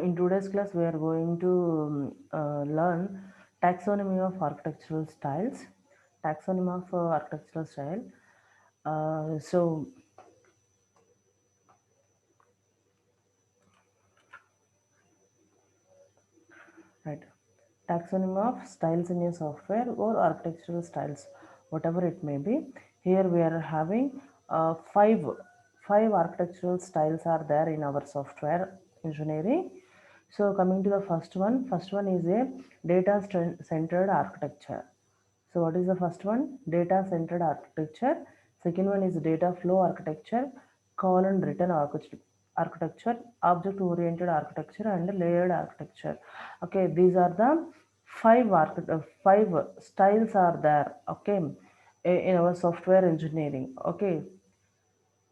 In today's class, we are going to learn taxonomy of architectural styles. Taxonomy of architectural style. So, right, taxonomy of styles in a software or architectural styles, whatever it may be. Here we are having five architectural styles are there in our software engineering. So coming to the first one is a data centered architecture. So what is the first one? Data centered architecture. Second one is data flow architecture, call and return architecture, object oriented architecture, and layered architecture. Okay, these are the five styles are there. Okay, in our software engineering. Okay,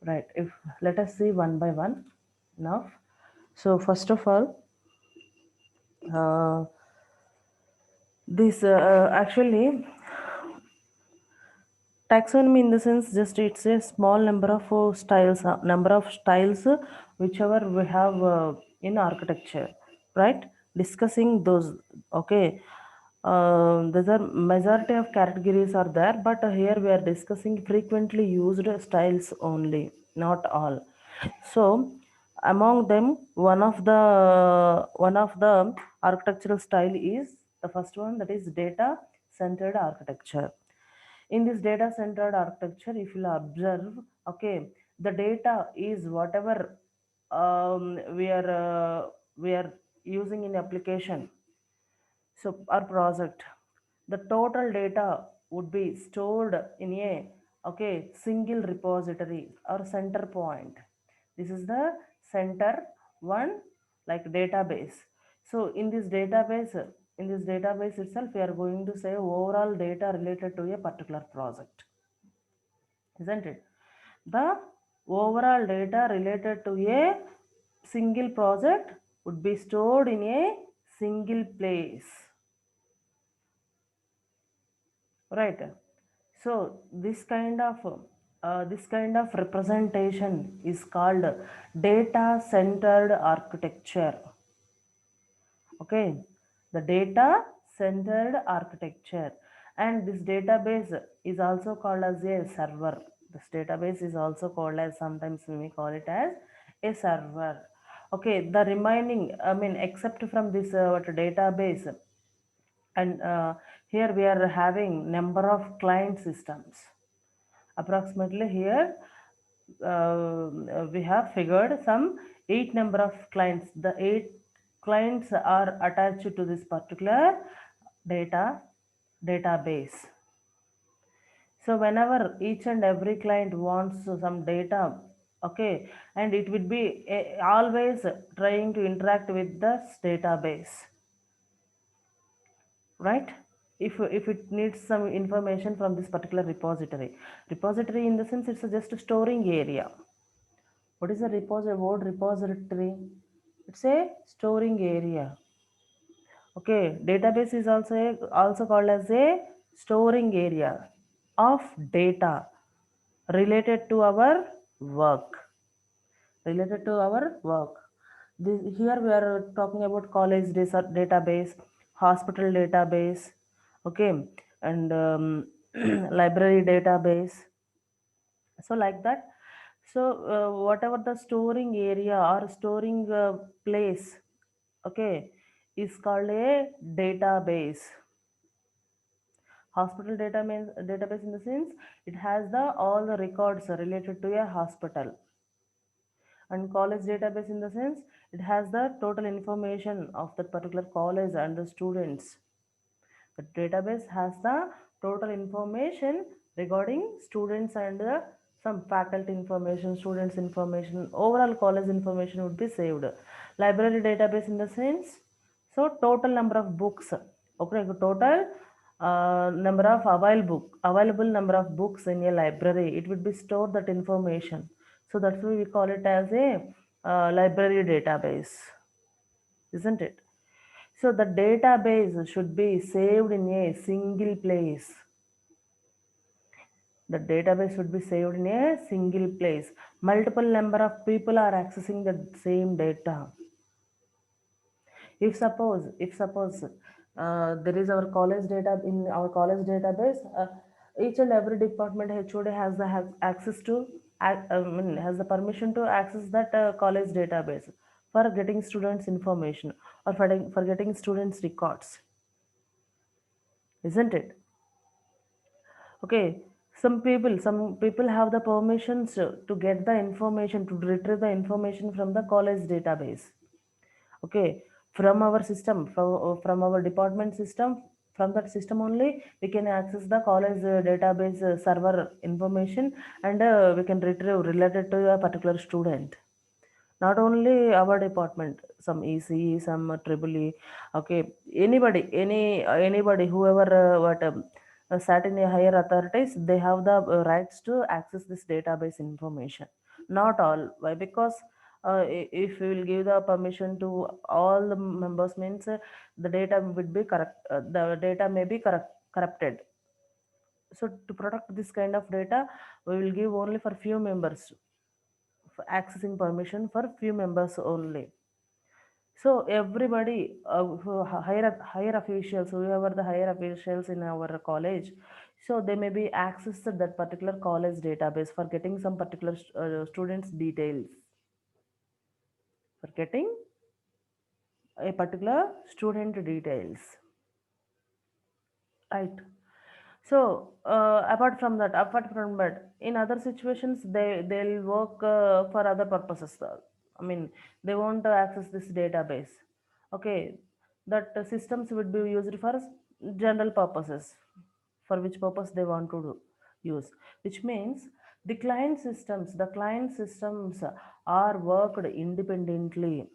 right. If let us see one by one now. So first of all, uh, this actually taxonomy in the sense just it's a small number of styles whichever we have in architecture, right? Discussing those. Okay, there's a majority of categories are there, but here we are discussing frequently used styles only, not all. So among them, one of the architectural style is the first one, that is data centered architecture. In this data centered architecture, if you observe, okay, the data is whatever we are using in application, so our project, the total data would be stored in a, okay, single repository or center point. This is the center one, like database. So in this database itself, we are going to say overall data related to a particular project, isn't it? The overall data related to a single project would be stored in a single place, right? So this kind of representation is called data centered architecture. Okay, the data centered architecture. And this database is also called as a server. This database is also called as, sometimes we call it as a server. Okay, the remaining, I mean, except from this what database, and here we are having number of client systems. Approximately here we have figured some 8 number of clients. The 8 clients are attached to this particular database. So whenever each and every client wants some data, okay, and it would be always trying to interact with this database, right? If it needs some information from this particular repository in the sense, it's just a storing area. What is the repository? It's a storing area. Okay, database is also called as a storing area of data related to our work. Related to our work. Here we are talking about college database, hospital database, okay, and library database. So like that. So whatever the storing area or storing place, okay, is called a database. Hospital database in the sense, it has the all the records related to a hospital. And college database in the sense, it has the total information of that particular college and the students. The database has the total information regarding students and some faculty information, students information, overall college information would be saved. Library database in the sense, so total number of books, okay, total number of available number of books in a library, it would be stored that information. So that's why we call it as a library database, isn't it? So the database should be saved in a single place. The database should be saved in a single place. Multiple number of people are accessing the same data. If suppose there is our college data in our college database, each and every department HOD has access to has the permission to access that college database for getting students information, or for getting students records, isn't it? Okay, some people have the permissions to get the information, to retrieve the information from the college database. Okay, from our system, from our department system, from that system only we can access the college database server information, and we can retrieve related to a particular student. Not only our department, some ECE, some triple E. Okay, anybody, whoever sat in a higher authorities, they have the rights to access this database information. Not all. Why? Because if we will give the permission to all the members, means the data would be corrupt. The data may be corrupted. So to protect this kind of data, we will give only for few members, for accessing permission for few members only. So everybody, higher officials, whoever the higher officials in our college, so they may be accessed that particular college database for getting some particular students details, for getting a particular student details, right? So apart from that, in other situations, they'll work for other purposes. I mean, they want to access this database. Okay, that systems would be used for general purposes, for which purpose they want to use. Which means the client systems are worked independently.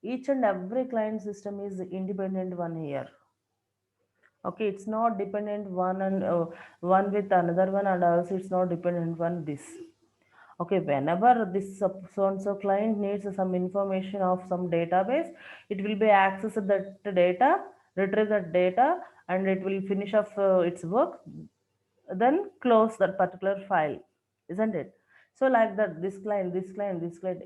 Each and every client system is independent one here. Okay, it's not dependent one and one with another one, and also it's not dependent one this. Okay, whenever this so and so client needs some information of some database, it will be accessed that data, retrieve that data, and it will finish off its work, then close that particular file, isn't it? So like that, this client,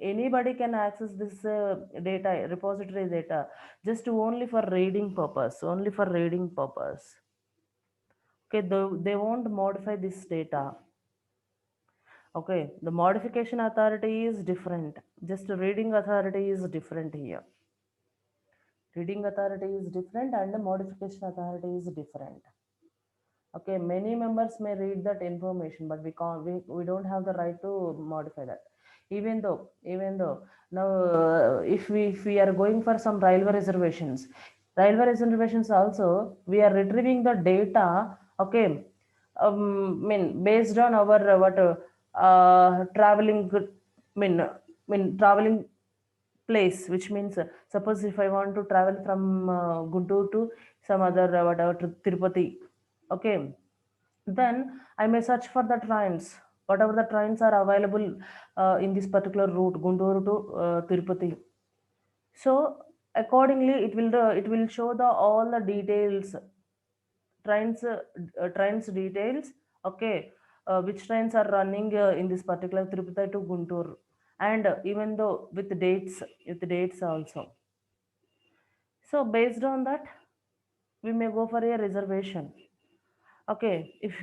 anybody can access this data, repository data, just only for reading purpose, only for reading purpose. Okay, they won't modify this data. Okay, the modification authority is different, just reading authority is different here. Reading authority is different and the modification authority is different. Okay, many members may read that information, but we don't have the right to modify that. Even though now, if we are going for some railway reservations also, we are retrieving the data. Okay, mean based on our traveling traveling place, which means suppose if I want to travel from Guntur to some other whatever to Tirupati. Okay, then I may search for the trains, whatever the trains are available in this particular route, Guntur to Tirupati. So accordingly, it will show the all the details, trains details. Okay, which trains are running in this particular Tirupati to Guntur, and even though with dates also. So based on that, we may go for a reservation. Okay, if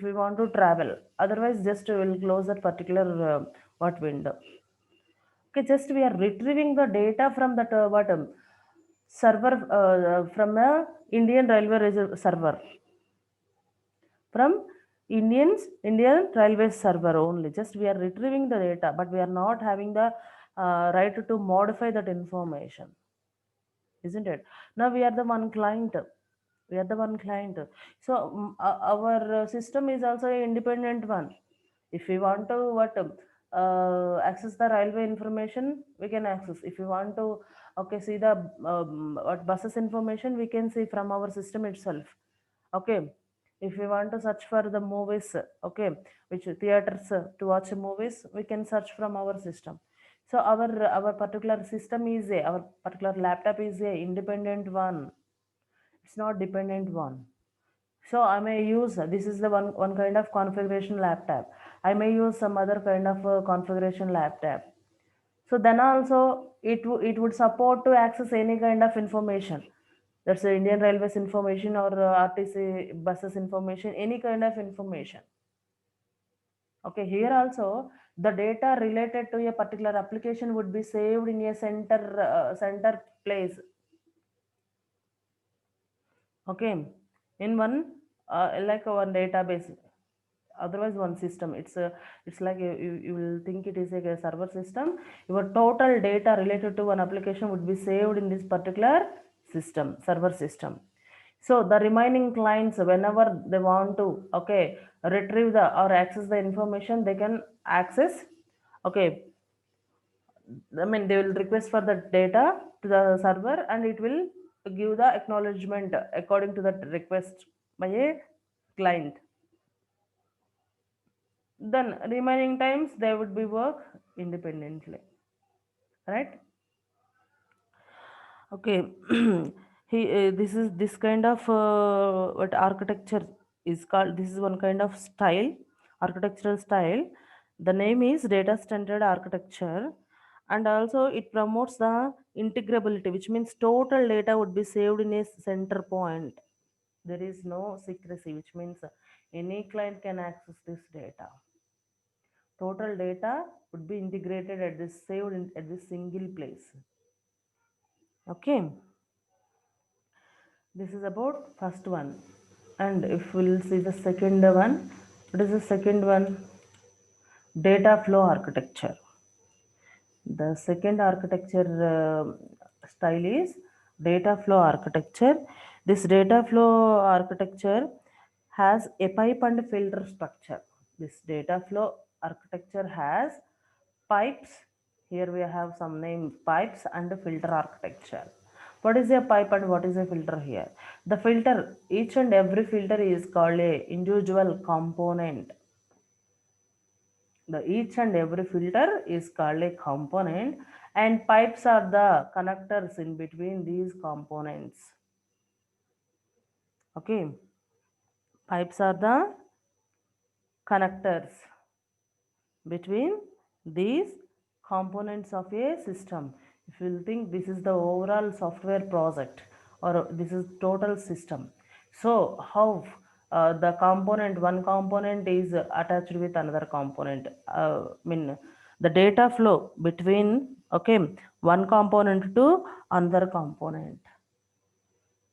we want to travel, otherwise just we'll close that particular what window. Okay, just we are retrieving the data from that server, from a Indian Railway server, from Indian Railways server only. Just we are retrieving the data, but we are not having the right to modify that information, isn't it? Now we are the one client. We are the one client. So our system is also an independent one. If we want to access the railway information, we can access. If we want to, okay, see the what buses information, we can see from our system itself. Okay, if we want to search for the movies, okay, which theaters to watch movies, we can search from our system. So our particular system is our particular laptop is a independent one. It's not dependent one. So I may use, this is the one kind of configuration laptop. I may use some other kind of configuration laptop. So then also it would support to access any kind of information. That's the Indian Railways information or RTC buses information, any kind of information. Okay, here also the data related to a particular application would be saved in a center place. Okay, in one like one database, otherwise one system. It's like you will think it is like a server system. Your total data related to one application would be saved in this particular system, server system. So the remaining clients, whenever they want to, okay, retrieve the or access the information, they can access. Okay, I mean, they will request for the data to the server and it will give the acknowledgement according to that request by a client. Then remaining times they would be work independently, right? Okay. This is this kind of what architecture is called. This is one kind of style, architectural style. The name is data standard architecture, and also it promotes the integrability, which means total data would be saved in a center point. There is no secrecy, which means any client can access this data. Total data would be integrated at this saved at this single place. Okay, this is about first one. And if we'll see the second one, what is the second one? Data flow architecture. The second architecture style is data flow architecture. This data flow architecture has a pipe and filter structure. This data flow architecture has pipes. Here we have some name pipes and filter architecture. What is a pipe and what is a filter here? The filter, each and every filter is called a individual component. The each and every filter is called a component, and pipes are the connectors in between these components. Okay, pipes are the connectors between these components of a system. If you think this is the overall software project or this is total system, so how the component, one component is attached with another component, I mean the data flow between, okay, one component to another component.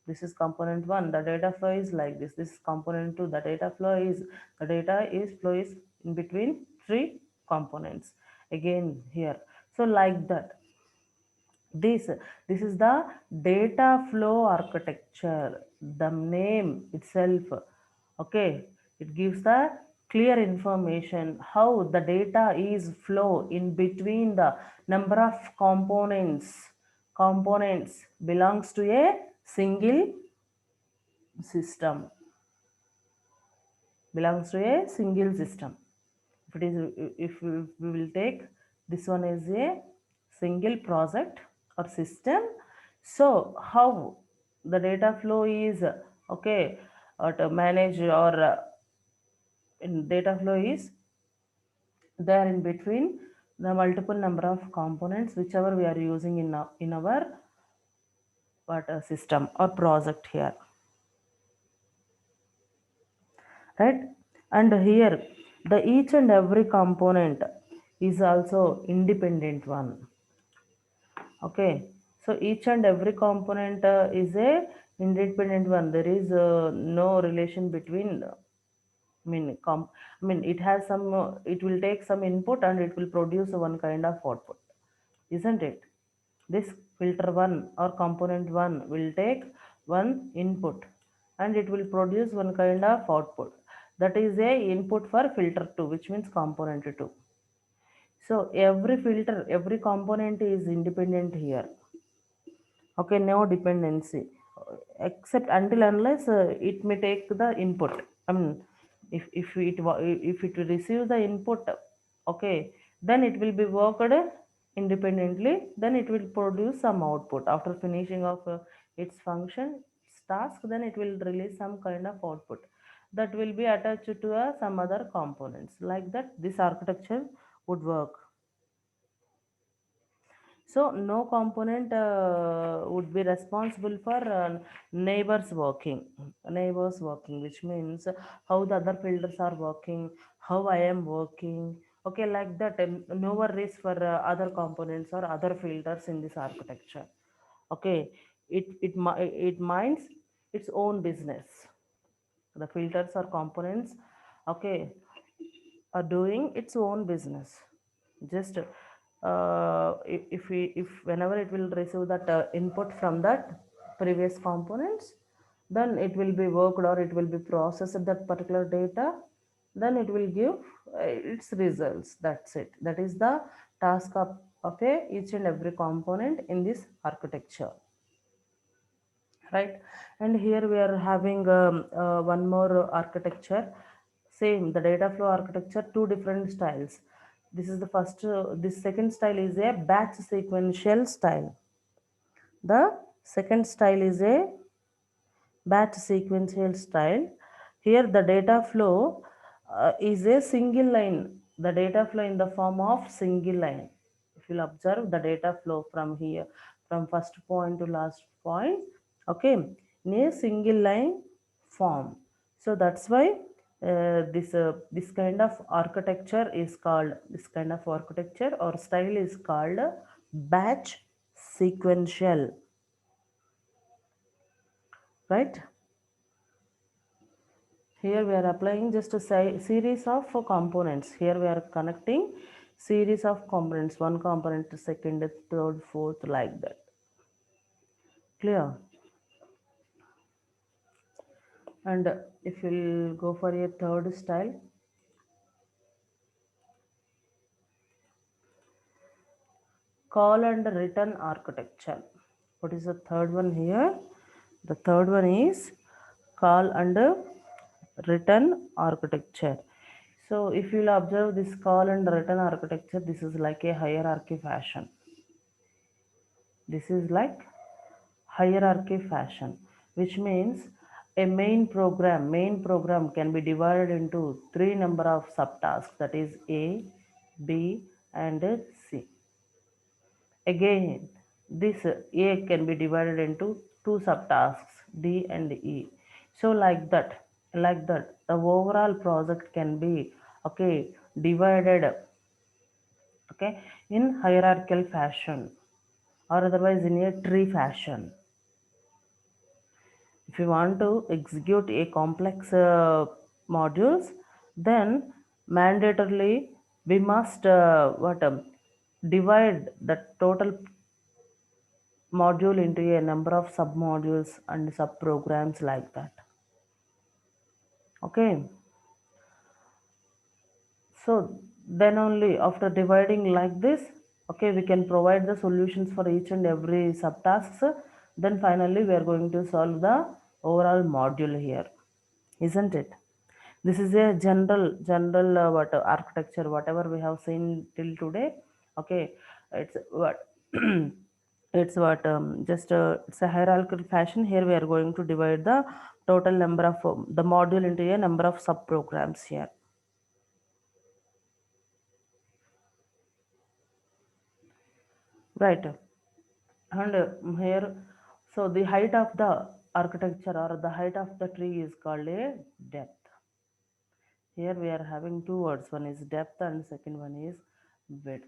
This is component 1, the data flow is like this is component 2, the data flow is, the data is flow is in between three components again here. So like that, this is the data flow architecture. The name itself, okay, it gives the clear information how the data is flow in between the number of components belongs to a single system, belongs to a single system. If it is, if we will take this one as a single project or system, so how the data flow is, okay, to manage or in data flow is there in between the multiple number of components whichever we are using in our what system or project here, right? And here the each and every component is also independent one. Okay, so each and every component is a independent one. There is no relation between I mean it has some it will take some input and it will produce one kind of output, isn't it? This filter 1 or component 1 will take one input and it will produce one kind of output. That is a input for filter 2, which means component 2. So every filter, every component is independent here. Okay, no dependency, except until unless it may take the input. I mean, if it receives the input, okay, then it will be worked independently, then it will produce some output after finishing of its function, its task, then it will release some kind of output that will be attached to some other components. Like that this architecture would work. So no component would be responsible for neighbors working, which means how the other filters are working, how I am working. Okay, like that. No worries for other components or other filters in this architecture. Okay, it minds its own business. The filters or components, okay, are doing its own business. Just if whenever it will receive that input from that previous components, then it will be worked or it will be processed that particular data, then it will give its results. That's it. That is the task of each and every component in this architecture, right? And here we are having one more architecture. Same, the data flow architecture, two different styles. This is the first, this second style is a batch sequential style. The second style is a batch sequential style. Here the data flow is a single line, the data flow in the form of single line. If you'll observe the data flow from here, from first point to last point, okay, in a single line form. So that's why this kind of architecture is called, this kind of architecture or style is called batch sequential, right? Here we are applying just a series of components. Here we are connecting series of components, one component to second, third, fourth, like that. Clear? And if we'll go for a third style, call and return architecture. What is the third one here? The third one is call and return architecture. So if you'll observe this call and return architecture, this is like a hierarchy fashion. This is like hierarchy fashion, which means a main program can be divided into three number of subtasks, that is A, B and C. Again, this A can be divided into two subtasks, D and E. So like that the overall project can be, okay, divided, okay, in hierarchical fashion or otherwise in a tree fashion. If you want to execute a complex modules, then mandatorily we must what divide the total module into a number of sub modules and sub programs, like that. Okay, so then only after dividing like this, okay, we can provide the solutions for each and every subtasks. Then finally we are going to solve the overall module here, isn't it? This is a general what architecture whatever we have seen till today. Okay, it's what it's what just it's a hierarchical fashion. Here we are going to divide the total number of the module into a number of sub programs here, right? And here, so the height of the architecture or the height of the tree is called a depth. Here we are having two words, one is depth and second one is width.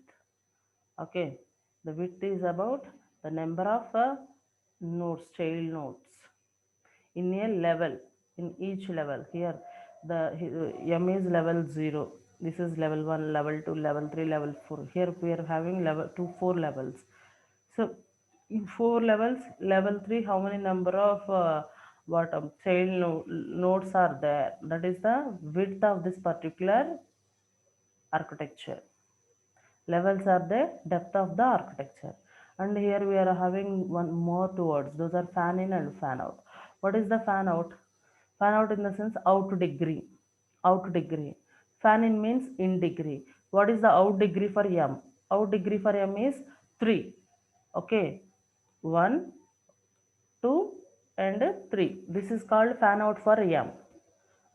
Okay, the width is about the number of nodes, child nodes in a level, in each level. Here the M is level 0, this is level 1, level 2, level 3, level 4. Here we are having level 2, 4 levels. So in 4 levels, level 3, how many number of what child nodes are there? That is the width of this particular architecture. Levels are the depth of the architecture. And here we are having one more two words, those are fan in and fan out. What is the fan out? Fan out in the sense out degree, out degree. Fan in means in degree. What is the out degree for M? Out degree for M is 3. Okay, 1, 2 and 3. This is called fan out for M.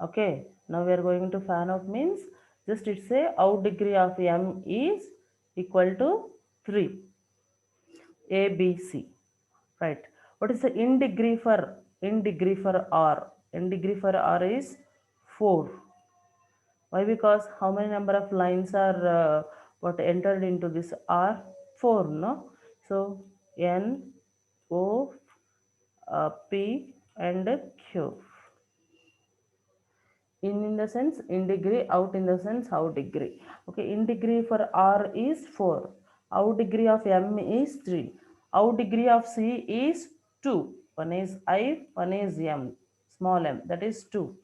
Okay, now we are going to fan out means just it's a out degree of M is equal to 3. A, B, C. Right. What is the in degree for R? In degree for R is 4. Why? Because how many number of lines are what entered into this R? 4, no? So N, O, P and Q. In the sense in degree, out in the sense out degree. Okay, in degree for R is 4. Out degree of M is 3. Out degree of C is 2. One is I, one is M, small m, that is 2.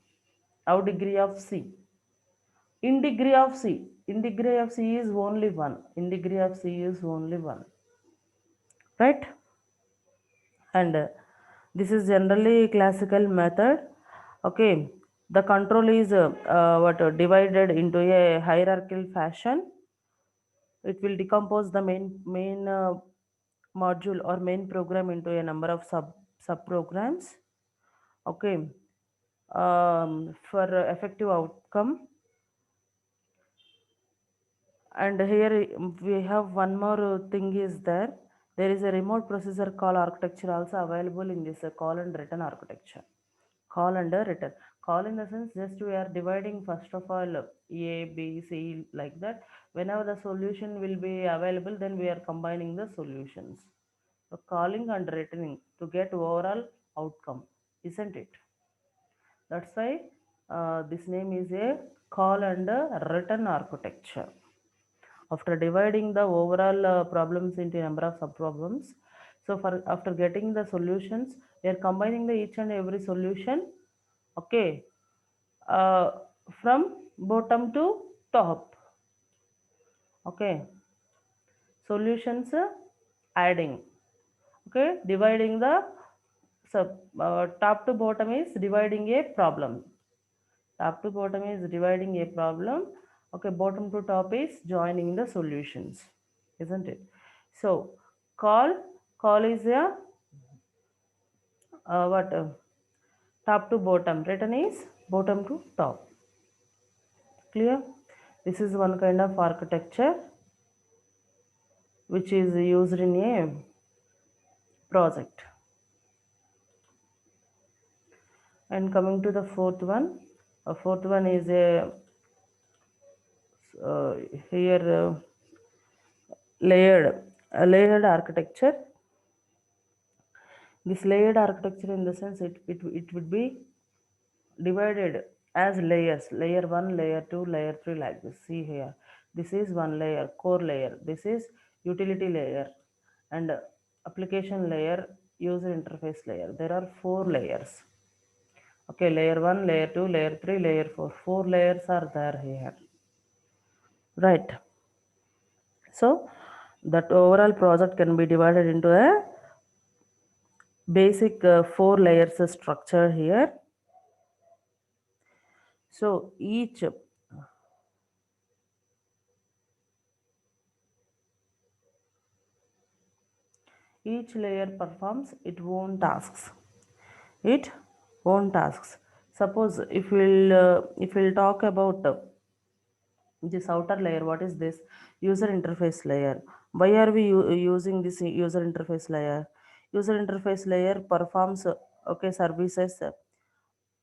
Out degree of C. In degree of C. In degree of C is only 1. In degree of C is only 1. Right? And this is generally classical method. Okay, the control is what divided into a hierarchical fashion. It will decompose the main module or main program into a number of sub programs. Okay, for effective outcome. And here we have one more thing is there is a remote processor call architecture also available in this call and return architecture. Call and return. Call in the sense just we are dividing first of all A, B, C like that. Whenever the solution will be available, then we are combining the solutions. So calling and returning to get overall outcome, isn't it? That's why this name is a call and return architecture. After dividing the overall problems into a number of subproblems, so for after getting the solutions, we are combining the each and every solution. Okay, uh, from bottom to top. Okay, solutions adding. Okay, dividing the top to bottom is dividing a problem. Top to bottom is dividing a problem. Okay, bottom to top is joining the solutions, isn't it? So call call is a what top to bottom, written is bottom to top. Clear? This is one kind of architecture which is used in a project. And coming to the fourth one is uh, here layered architecture. This layered architecture in the sense it would be divided as layers, layer 1, layer 2, layer 3, like this. See here, this is one layer, core layer, this is utility layer, and application layer, user interface layer. There are 4 layers. Okay, layer 1, layer 2, layer 3, layer 4. 4 layers are there here. Right. So that overall project can be divided into a basic 4 layers structure here. So each layer performs its own tasks. It own tasks. Suppose if we'll talk about this outer layer, what is this? User interface layer. Why are we using this user interface layer? User interface layer performs okay services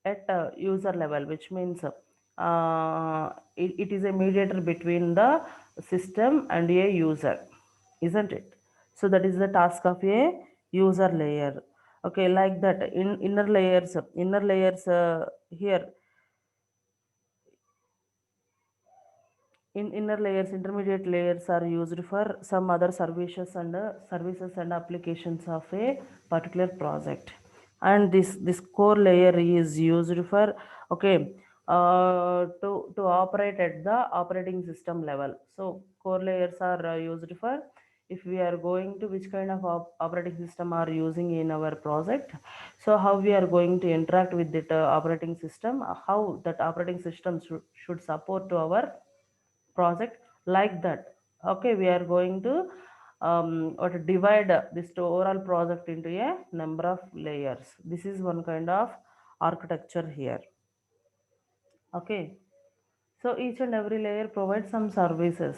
at user level, which means it is a mediator between the system and a user, isn't it? So that is the task of a user layer. Okay, like that in inner layers here in inner layers, intermediate layers are used for some other services and applications of a particular project. And this core layer is used for okay to operate at the operating system level. So core layers are used for if we are going to which kind of operating system are using in our project, so how we are going to interact with that operating system, how that operating system should support to our project, like that. Okay, we are going to what divide this overall project into a number of layers. This is one kind of architecture here. Okay, so each and every layer provides some services.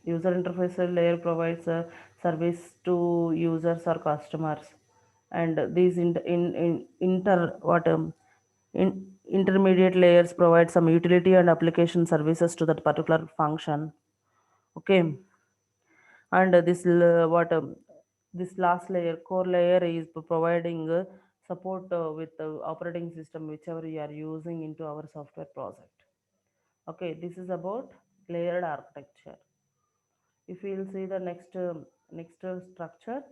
User interface layer provides service to users or customers, and these intermediate layers provide some utility and application services to that particular function. Okay, and this last layer, core layer, is providing support with the operating system whichever you are using into our software project. Okay, this is about layered architecture. If we will see the next structure.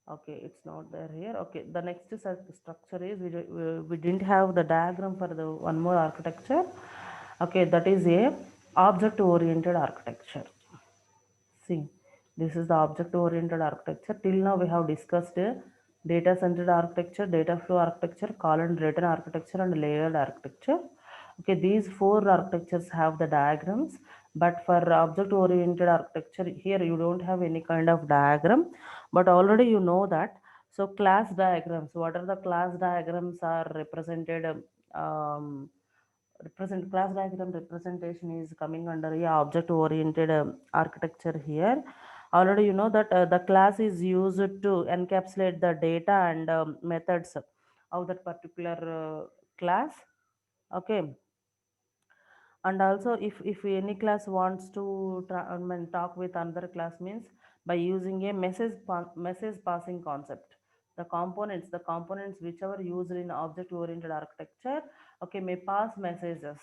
Okay, it's not there here. Okay, the next structure is we didn't have the diagram for the one more architecture. Okay, that is a object oriented architecture. See, this is the object oriented architecture. Till now we have discussed data centered architecture, data flow architecture, column written architecture, and layered architecture. Okay, these four architectures have the diagrams, but for object oriented architecture, here you don't have any kind of diagram, but already you know that. So class diagrams, what are the class diagrams are represented? Represent Class diagram representation is coming under a object oriented architecture here. Already you know that the class is used to encapsulate the data and methods of that particular class. Okay, and also if any class wants to talk with another class, means by using a message passing concept, the components whichever used in object oriented architecture, okay, may pass messages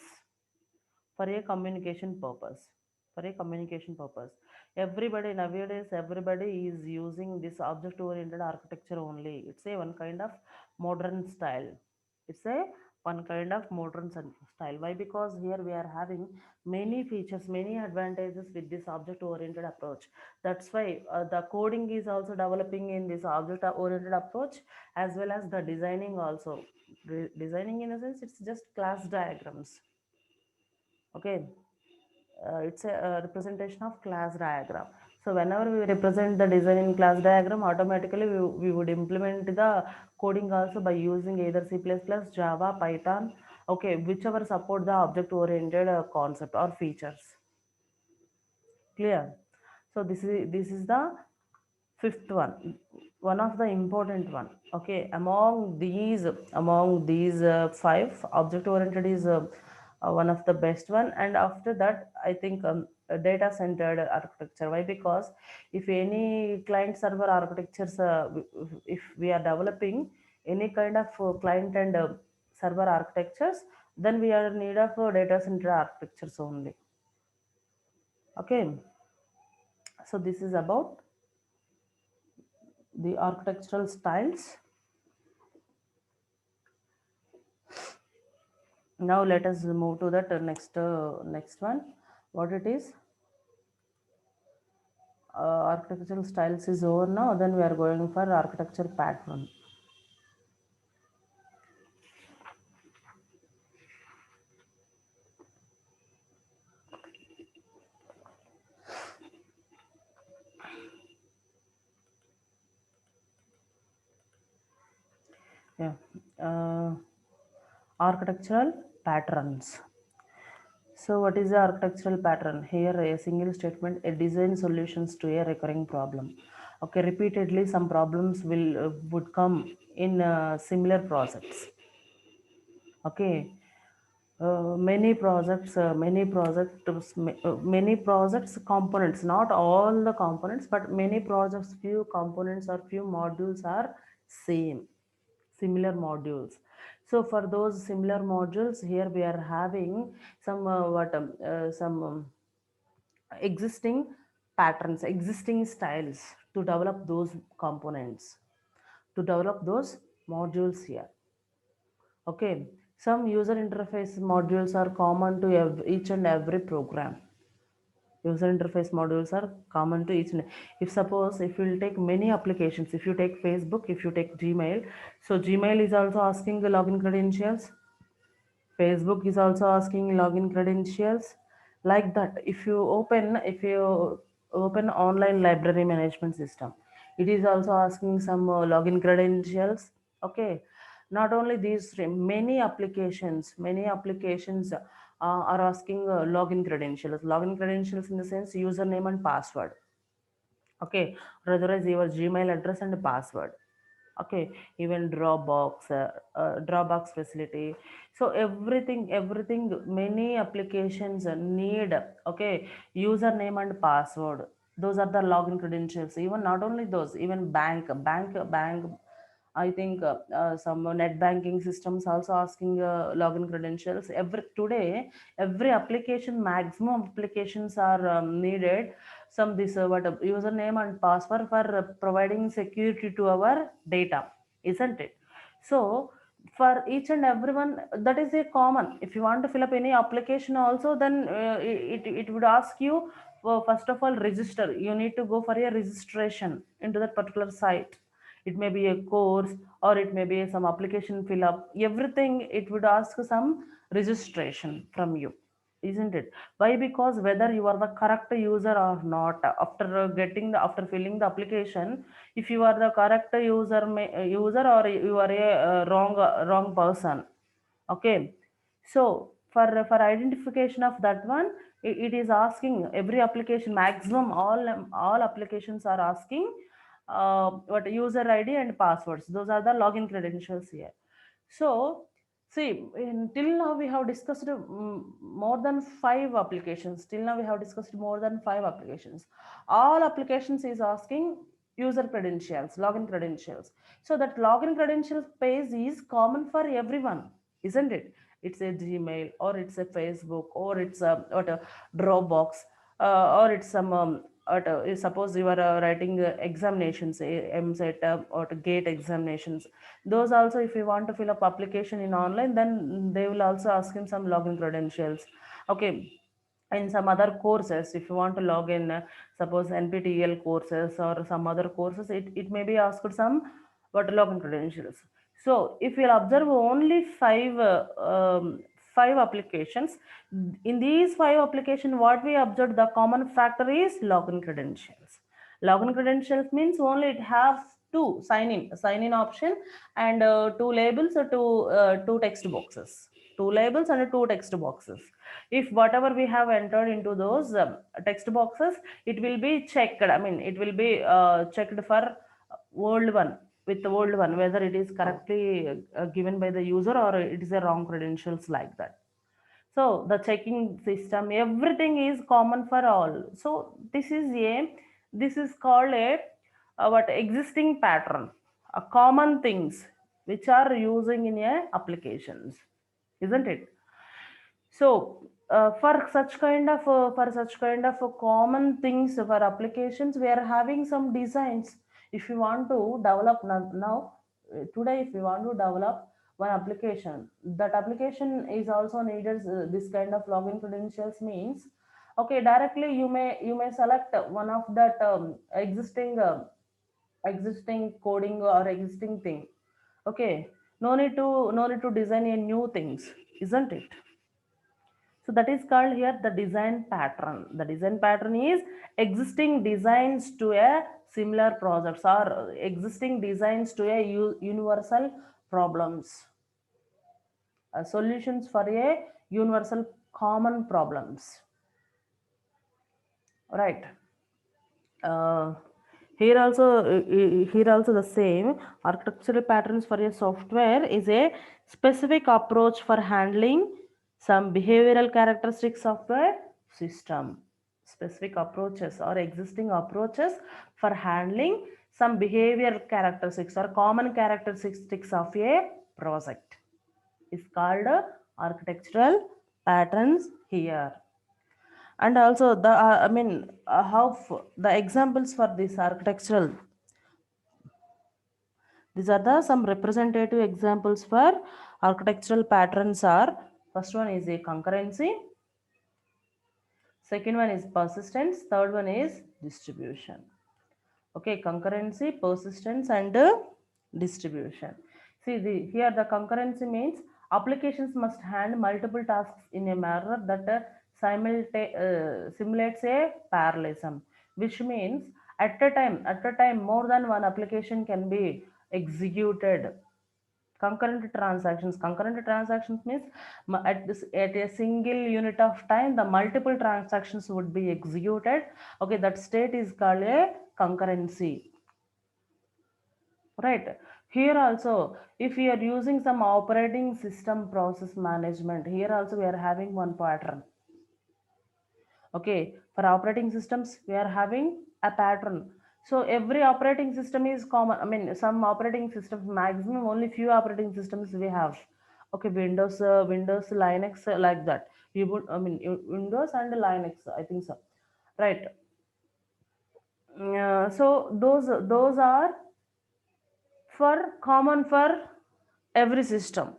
for a communication purpose. For a communication purpose, everybody nowadays, everybody is using this object oriented architecture only. It's a one kind of modern style. It's a one kind of modern style. Why? Because here we are having many features, many advantages with this object oriented approach. That's why the coding is also developing in this object oriented approach, as well as the designing also. Designing, in a sense, it's just class diagrams. Okay, it's a representation of class diagram. So whenever we represent the design in class diagram, automatically we would implement the coding also by using either C++, Java, Python, okay, whichever support the object oriented concept or features. Clear? So this is the fifth one of the important one. Okay, among these five, object oriented is one of the best one, and after that I think a data centered architecture. Why? Because if any client server architectures, if we are developing any kind of client and server architectures, then we are in need of data center architectures only. Okay, so this is about the architectural styles. Now let us move to that next one. What it is? Architectural styles is over now. Then we are going for architecture pattern. Yeah. Uh, Architectural patterns. So what is the architectural pattern? Here a single statement, a design solutions to a recurring problem. Okay, repeatedly some problems would come in similar projects. Okay, many projects components, not all the components, but many projects, few components or few modules are same, similar modules. So for those similar modules, here we are having some existing patterns, existing styles to develop those components, to develop those modules here. Okay, some user interface modules are common to each and every program. User interface modules are common to each and if suppose if you will take many applications, if you take Facebook, if you take Gmail, so Gmail is also asking the login credentials. Facebook is also asking login credentials. Like that, if you open online library management system, it is also asking some login credentials. Okay, not only these three, many applications are asking login credentials. Login credentials in the sense username and password. Okay, authorize your Gmail address and password. Okay, even Dropbox facility. So everything, many applications need, okay, username and password. Those are the login credentials. Even not only those, even bank, I think some net banking systems also asking login credentials. Every application, maximum applications are needed some this what username and password for providing security to our data, isn't it? So for each and everyone, that is a common. If you want to fill up any application also, then it would ask you, first of all, register. You need to go for a registration into that particular site. It may be a course, or it may be some application fill up. Everything it would ask some registration from you, isn't it? Why? Because whether you are the correct user or not, after after filling the application, if you are the correct user, or you are a wrong person. Okay, so for identification of that one, it is asking every application, maximum all applications are asking what user ID and passwords. Those are the login credentials here. So see, till now we have discussed more than five applications. Till now we have discussed more than five applications. All applications is asking user credentials, login credentials. So that login credentials page is common for everyone, isn't it? It's a Gmail, or it's a Facebook, or it's a what a Dropbox, or it's some suppose you are writing examinations, MSET or GATE examinations. Those also, if you want to fill up application in online, then they will also ask him some login credentials. Okay, in some other courses, if you want to log in, suppose NPTEL courses or some other courses, it may be asked some what login credentials. So if you'll observe only five applications, in these five applications, what we observed, the common factor is login credentials. Login credentials means only it has two sign in option, and two labels, or two text boxes, two labels and two text boxes. If whatever we have entered into those text boxes, it will be checked. I mean, it will be checked for old one, with the old one, whether it is correctly given by the user, or it is a wrong credentials, like that. So the checking system, everything is common for all. So this is called a what existing pattern, a common things which are using in a applications, isn't it? So for such kind of common things for applications, we are having some designs. If you want to develop today, if you want to develop one application, that application is also needed this kind of login credentials means. Okay, directly you may select one of that existing coding or existing thing. Okay, no need to design a new things, isn't it? So that is called here the design pattern. The design pattern is existing designs to a similar projects, or existing designs to a universal problems, solutions for a universal common problems. Right. Uh, here also the same architectural patterns for a software is a specific approach for handling some behavioral characteristics of a system. Specific approaches or existing approaches for handling some behavior characteristics or common characteristics of a project is called architectural patterns here. And also the I mean the examples for this architectural, these are the some representative examples for architectural patterns are: first one is a concurrency, second one is persistence, third one is distribution. Okay, concurrency, persistence, and distribution. See, here the concurrency means applications must handle multiple tasks in a manner that simulates a parallelism, which means at a time more than one application can be executed Concurrent transactions. Concurrent transactions means at a single unit of time, the multiple transactions would be executed. Okay, that state is called a concurrency. Right. Here also, if we are using some operating system process management, here also we are having one pattern. Okay, for operating systems, we are having a pattern. So every operating system is common. I mean, some operating systems, maximum only few operating systems we have. Okay, Windows, Linux, like that. You would, I mean, Windows and Linux, I think so. Right. So those are for common for every system,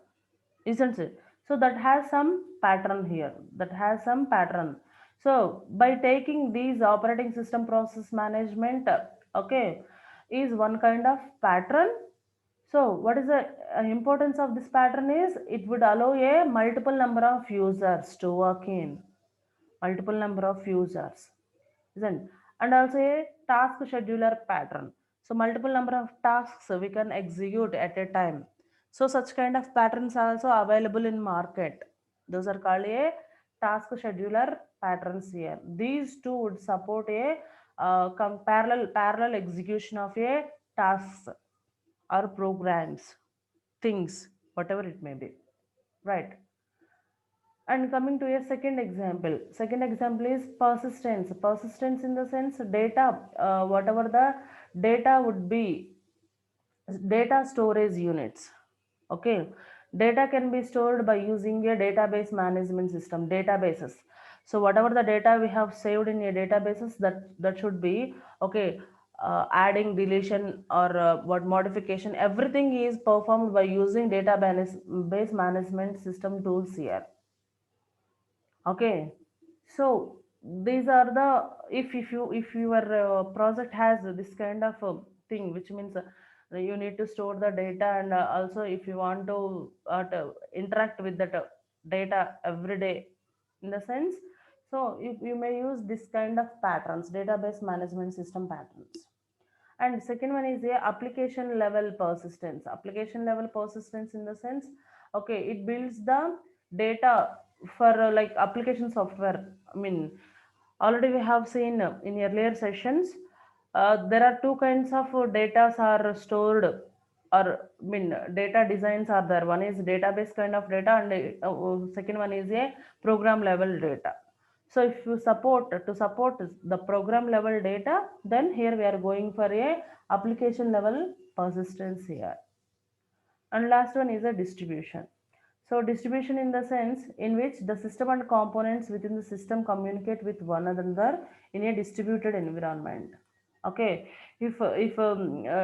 isn't it? So that has some pattern here, that has some pattern. So by taking these operating system process management, okay, is one kind of pattern. So what is the importance of this pattern is it would allow a multiple number of users to work in multiple number of users, isn't? And also a task scheduler pattern. So multiple number of tasks we can execute at a time. So such kind of patterns are also available in market. Those are called a task scheduler patterns here. These two would support a parallel execution of a tasks or programs, things, whatever it may be. Right. And coming to a second example is persistence. Persistence in the sense data, whatever the data would be, data storage units. Okay, data can be stored by using a database management system, databases. So whatever the data we have saved in a databases, that should be okay. Adding, deletion, or what modification, everything is performed by using database management system tools here. Okay, so these are the, if your project has this kind of thing, which means you need to store the data, and also if you want to interact with that data every day, in the sense, so you may use this kind of patterns, database management system patterns. And second one is a application level persistence. Application level persistence in the sense, okay, it builds the data for like application software. I mean, already we have seen in earlier sessions, there are two kinds of data are stored, or I mean data designs are there. One is database kind of data, and second one is a program level data. So if you support the program level data, then here we are going for a application level persistence here. And last one is a distribution. So distribution in the sense in which the system and components within the system communicate with one another in a distributed environment. Okay, if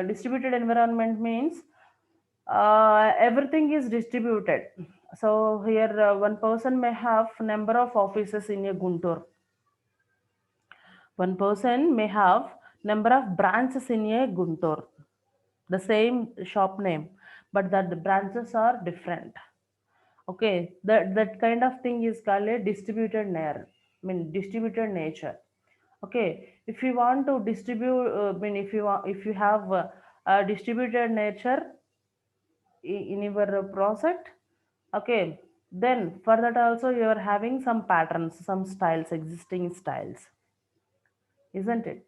distributed environment means everything is distributed. So here one person may have number of offices in a Guntur. One person may have number of branches in a Guntur, the same shop name, but that the branches are different. Okay, that kind of thing is called a distributed nature. I mean distributed nature. Okay, if you want to distribute, I mean if you have a distributed nature in your project, okay, then for that also you are having some patterns, some styles, existing styles, isn't it?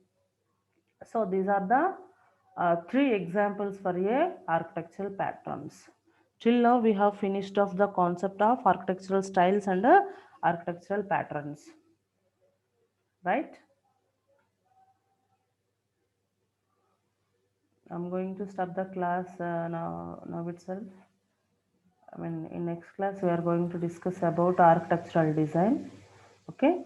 So these are the three examples for a architectural patterns. Till now we have finished off the concept of architectural styles and architectural patterns, right? I'm going to start the class now itself. I mean, in next class we are going to discuss about architectural design. Okay.